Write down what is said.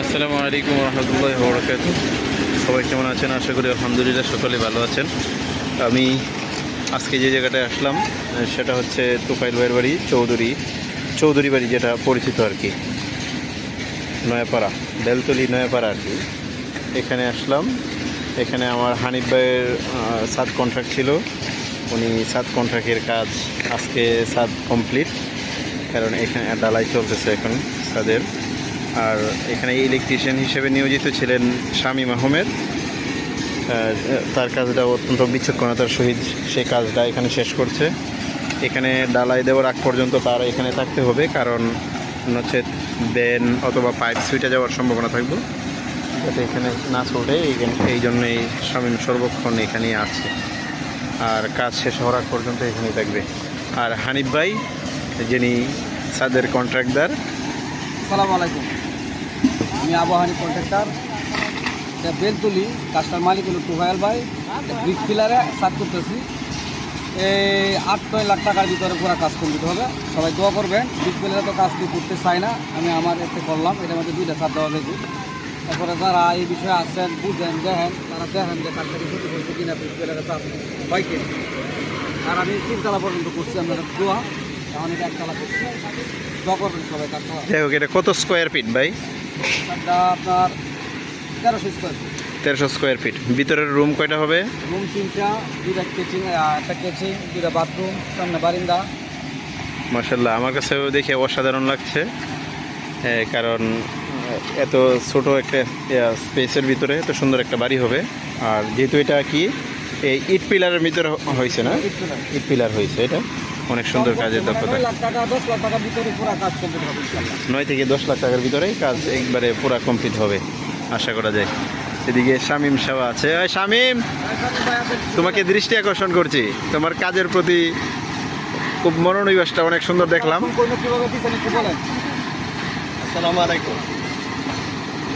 আসসালামু আলাইকুম রহমতুল্লাহি ওয়া বারাকাতুহু। সবাই কেমন আছেন? আশা করি আলহামদুলিল্লাহ সকলে ভালো আছেন। আমি আজকে যে জায়গাটায় আসলাম সেটা হচ্ছে তোফাইল ভাইয়ের বাড়ি, চৌধুরী বাড়ি যেটা পরিচিত আর কি, নয়াপাড়া, বেলতলি নয়াপাড়া আর কি। এখানে আসলাম। এখানে আমার হানিফ ভাইয়ের ছাদ কন্ট্রাক্ট ছিল। উনি ছাদ কন্ট্রাক্টের কাজ আজকে ছাদ কমপ্লিট, কারণ এখানে ডালাই চলতেছে এখন ছাদের। আর এখানে ইলেকট্রিশিয়ান হিসেবে নিয়োজিত ছিলেন শামীম আহমেদ। তার কাজটা অত্যন্ত বিচক্ষণতার সহিত সেই কাজটা এখানে শেষ করছে। এখানে ডালাই দেওয়ার আগ পর্যন্ত তার এখানে থাকতে হবে, কারণ হচ্ছে বেন অথবা পাইপ সুইটে যাওয়ার সম্ভাবনা থাকবে, যাতে এখানে না চলে। এই জন্যই শামীম সর্বক্ষণ এখানেই আছে, আর কাজ শেষ হওয়ার আগ পর্যন্ত এখানেই থাকবে। আর হানিফ ভাই, যিনি ছাদের কন্ট্রাক্টর। আসসালামু আলাইকুম, আমি আবু হানিফ কন্ট্রাক্টর। বেলতলি কাজটার মালিক হলো তোফাইল ভাই। ব্রিক পিলারে সাত করতেছি। এই 8-9 লাখ টাকার ভিতরে পুরো কাজ কমপ্লিট হবে। সবাই দোয়া করবেন। ব্রিক পিলারে তো কাজ কেউ করতে চায় না, আমি আমার এতে করলাম। এটার মধ্যে 2টা ছাদ দেওয়া দেখি। তারপরে যারা এই বিষয়ে আছেন, বুঝেন, দেখেন, তারা দেখেন যে কাজটা ক্ষতি হয়েছে কিনা, ব্রিক পিলারে ছাদ হয় কিনা। আর আমি 3 তলা পর্যন্ত করছি, আপনারা দোয়া। এখন এটা 1 তলা করছি। দোয়া করবেন সবাই কাজটা। যাই হোক, এটা কত স্কোয়ার ফিট ভাই? কাজটা আপনার 1300 স্কোয়ার ফিট। 1300 square feet. ভিতরের রুম কয়টা হবে? রুম 3টা, 2টা কিচেন, একটা কিচেন, 2টা বাথরুম, সামনে বারিন্দা। মাশাআল্লাহ, আমার কাছেও দেখে অসাধারণ লাগছে। কারণ এত ছোট একটা স্পেসের ভিতরে এত সুন্দর একটা বাড়ি হবে। আর যেহেতু এটা কি এই ইট পিলারের ভিতরে হয়েছে না, ইট পিলার হয়েছে, এটা অনেক সুন্দর কাজের দক্ষতা। 9 লাখ টাকা, 10 লাখ টাকার ভিতরে পুরো কাজ কমপ্লিট হবে ইনশাআল্লাহ। 9 থেকে 10 লাখ টাকার ভিতরে কাজ একবারে পুরা কমপ্লিট হবে আশা করা যায়। এদিকে শামীম সাহেব আছে। শামীম, তোমাকে দৃষ্টি আকর্ষণ করছি, তোমার কাজের প্রতি খুব মনোনিবেশটা অনেক সুন্দর দেখলাম। কিভাবে দিচ্ছেন একটু বলেন। আসসালামু আলাইকুম।